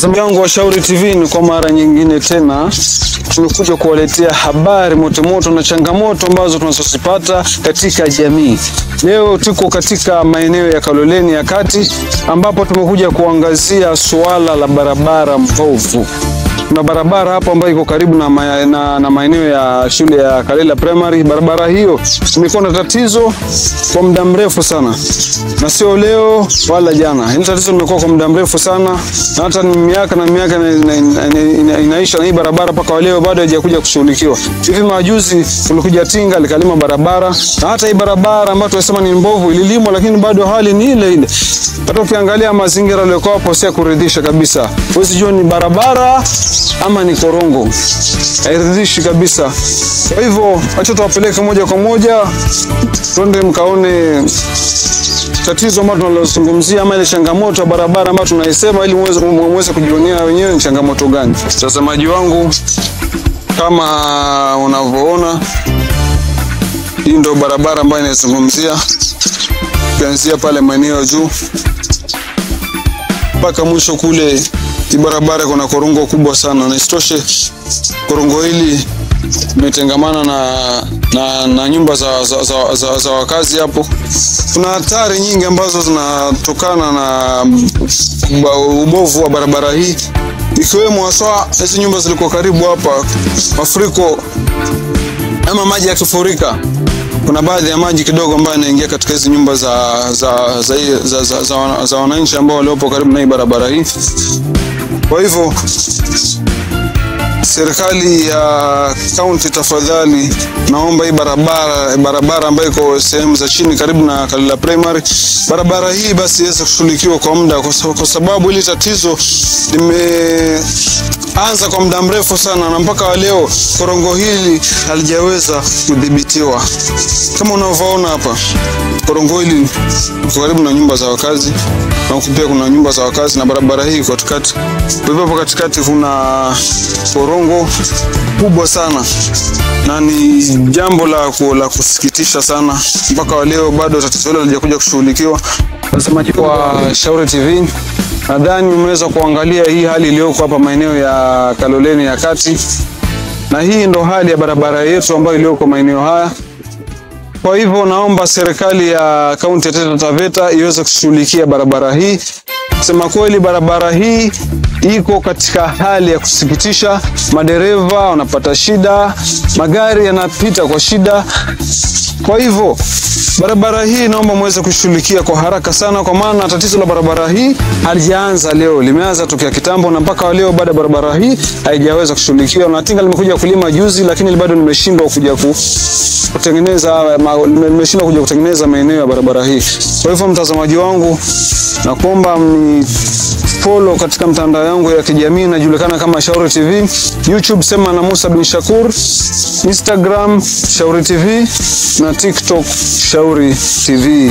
Mtazamaji wangu wa Shauri TV, ni kwa mara nyingine tena tumekuja kuwaletea habari moto na changamoto ambazo tunazozipata katika jamii. Leo tuko katika maeneo ya Kaloleni ya Kati ambapo tumekuja kuangazia suala la barabara mbovu. Kuna barabara hapo ambayo iko karibu na maeneo ya shule ya Kalela Primary. Barabara hiyo imekuwa na tatizo kwa muda mrefu sana, na sio leo wala jana. Hili tatizo limekuwa kwa muda mrefu sana, na hata ni miaka na miaka inaisha, na hii barabara mpaka leo bado haijakuja kushughulikiwa. Hivi majuzi kulikuja tinga likalima barabara, na hata hii barabara ambayo tunasema ni mbovu ililimwa, lakini bado hali ni ile ile. Hata ukiangalia mazingira yaliyokuwa hapo si kuridhisha kabisa. Huwezi jua ni barabara ama ni korongo, hairidhishi kabisa. Kwa hivyo acha tuwapeleke moja kwa moja twende mkaone tatizo ambalo tunalozungumzia, ama ile changamoto ya barabara ambayo tunaisema, ili muweze kujionea wenyewe ni changamoto gani. Mtazamaji wangu, kama unavyoona, hii ndio barabara ambayo inazungumzia, kuanzia pale maeneo juu mpaka mwisho kule. Hii barabara kuna korongo kubwa sana, na isitoshe korongo hili imetengamana na nyumba za wakazi hapo. Kuna hatari nyingi ambazo zinatokana na ubovu wa barabara hii, ikiwemo haswa hizi nyumba zilikuwa karibu hapa. Mafuriko ama maji yakifurika, kuna baadhi ya maji kidogo ambayo yanaingia katika hizi nyumba za wananchi ambao waliopo karibu na hii barabara hii. Kwa hivyo serikali ya kaunti, tafadhali naomba hii barabara ambayo iko sehemu za chini karibu na Kalela Primary, barabara hii basi iweze kushughulikiwa kwa muda, kwa sababu hili tatizo limeanza kwa muda mrefu sana, na mpaka leo korongo hili halijaweza kudhibitiwa. Kama unavyoona hapa, korongo hili liko karibu na nyumba za wakazi, na pia kuna nyumba za wakazi na barabara hii katikati. Kwa hivyo katikati kuna korongo kubwa sana, na ni jambo la kusikitisha sana. Mpaka leo bado tatizo hilo halijakuja kushughulikiwa. Watazamaji wa Shauri TV, nadhani mmeweza kuangalia hii hali iliyoko hapa maeneo ya Kaloleni ya Kati, na hii ndo hali ya barabara yetu ambayo iliyoko maeneo haya. Kwa hivyo naomba serikali ya kaunti ya Taita Taveta iweze kushughulikia barabara hii. Sema kweli, barabara hii iko katika hali ya kusikitisha. Madereva wanapata shida, magari yanapita kwa shida. Kwa hivyo barabara hii naomba muweze kushughulikia kwa haraka sana, kwa maana tatizo la barabara hii halijaanza leo, limeanza tokea kitambo, na mpaka leo bado barabara hii haijaweza kushughulikiwa. Na tinga limekuja kulima juzi, lakini bado limeshindwa kuja kutengeneza maeneo ya barabara hii. Kwa hivyo mtazamaji wangu, nakuomba follow katika mtandao yangu ya kijamii, najulikana kama Shauri TV. YouTube sema na Musa bin Shakur, Instagram Shauri TV, na TikTok Shauri TV.